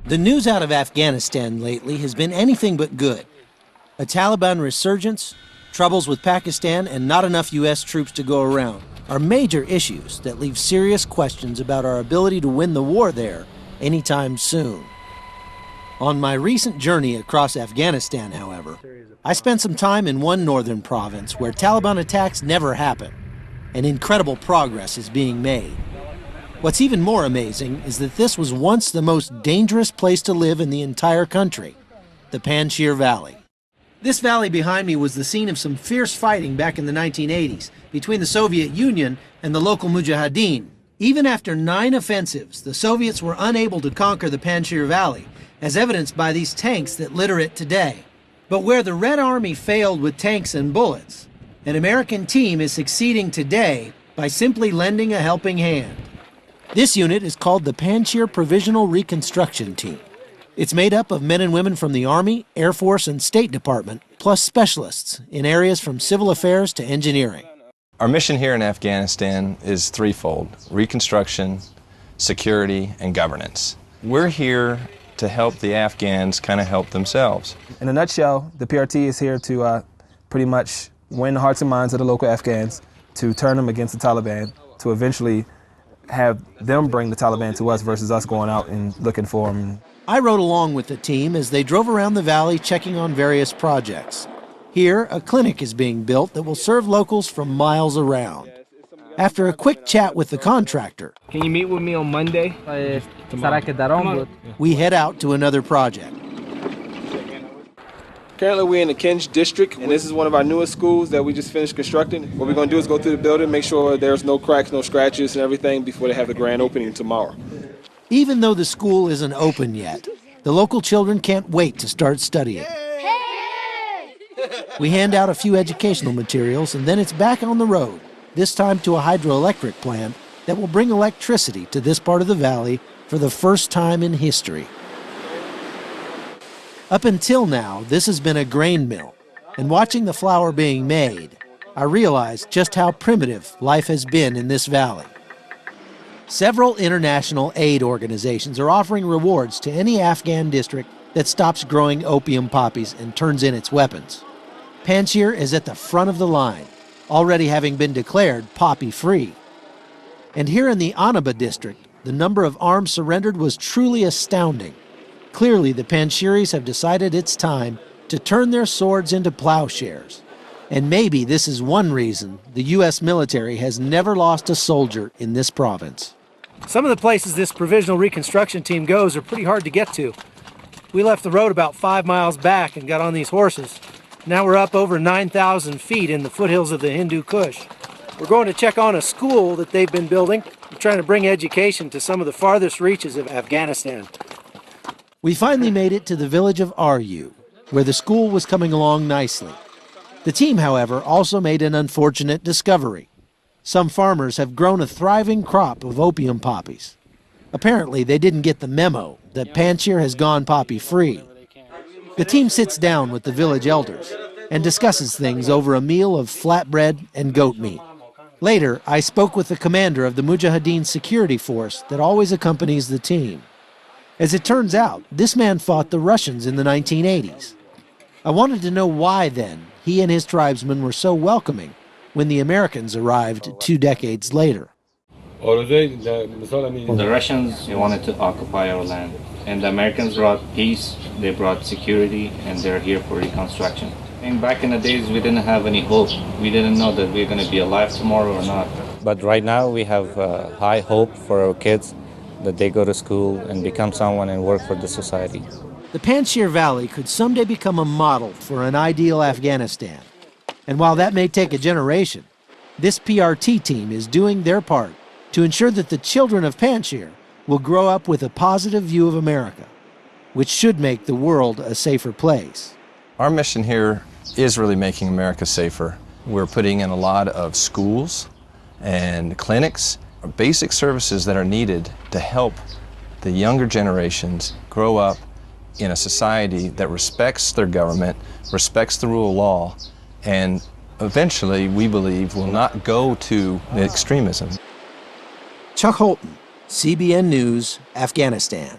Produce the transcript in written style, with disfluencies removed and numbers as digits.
The news out of Afghanistan lately has been anything but good. A Taliban resurgence, troubles with Pakistan, and not enough U.S. troops to go around are major issues that leave serious questions about our ability to win the war there anytime soon. On my recent journey across Afghanistan, however, I spent some time in one northern province where Taliban attacks never happen, and incredible progress is being made. What's even more amazing is that this was once the most dangerous place to live in the entire country, the Panjshir Valley. This valley behind me was the scene of some fierce fighting back in the 1980s between the Soviet Union and the local Mujahideen. Even after 9 offensives, the Soviets were unable to conquer the Panjshir Valley, as evidenced by these tanks that litter it today. But where the Red Army failed with tanks and bullets, an American team is succeeding today by simply lending a helping hand. This unit is called the Panjshir Provisional Reconstruction Team. It's made up of men and women from the Army, Air Force, and State Department, plus specialists in areas from civil affairs to engineering. Our mission here in Afghanistan is threefold: reconstruction, security, and governance. We're here to help the Afghans kind of help themselves. In a nutshell, the PRT is here to pretty much win the hearts and minds of the local Afghans, to turn them against the Taliban, to eventually have them bring the Taliban to us versus us going out and looking for them. I rode along with the team as they drove around the valley checking on various projects. Here, a clinic is being built that will serve locals from miles around. After a quick chat with the contractor, can you meet with me on Monday? We head out to another project. Currently we're in the Kinj district, and this is one of our newest schools that we just finished constructing. What we're going to do is go through the building, make sure there's no cracks, no scratches and everything before they have the grand opening tomorrow. Even though the school isn't open yet, the local children can't wait to start studying. We hand out a few educational materials, and then it's back on the road, this time to a hydroelectric plant that will bring electricity to this part of the valley for the first time in history. Up until now, this has been a grain mill, and watching the flour being made, I realized just how primitive life has been in this valley. Several international aid organizations are offering rewards to any Afghan district that stops growing opium poppies and turns in its weapons. Panjshir is at the front of the line, already having been declared poppy-free. And here in the Anaba district, the number of arms surrendered was truly astounding. Clearly, the Panjshiris have decided it's time to turn their swords into plowshares. And maybe this is one reason the U.S. military has never lost a soldier in this province. Some of the places this provisional reconstruction team goes are pretty hard to get to. We left the road about 5 miles back and got on these horses. Now we're up over 9,000 feet in the foothills of the Hindu Kush. We're going to check on a school that they've been building. We're trying to bring education to some of the farthest reaches of Afghanistan. We finally made it to the village of Aryu, where the school was coming along nicely. The team, however, also made an unfortunate discovery. Some farmers have grown a thriving crop of opium poppies. Apparently, they didn't get the memo that Panjshir has gone poppy-free. The team sits down with the village elders and discusses things over a meal of flatbread and goat meat. Later, I spoke with the commander of the Mujahideen security force that always accompanies the team. As it turns out, this man fought the Russians in the 1980s. I wanted to know why then he and his tribesmen were so welcoming when the Americans arrived 2 decades later. The Russians, they wanted to occupy our land, and the Americans brought peace, they brought security, and they're here for reconstruction. And back in the days, we didn't have any hope. We didn't know that we were going to be alive tomorrow or not. But right now, we have high hope for our kids, that they go to school and become someone and work for the society. The Panjshir Valley could someday become a model for an ideal Afghanistan. And while that may take a generation, this PRT team is doing their part to ensure that the children of Panjshir will grow up with a positive view of America, which should make the world a safer place. Our mission here is really making America safer. We're putting in a lot of schools and clinics, basic services that are needed to help the younger generations grow up in a society that respects their government, respects the rule of law, and eventually, we believe, will not go to extremism. Chuck Holton, CBN News, Afghanistan.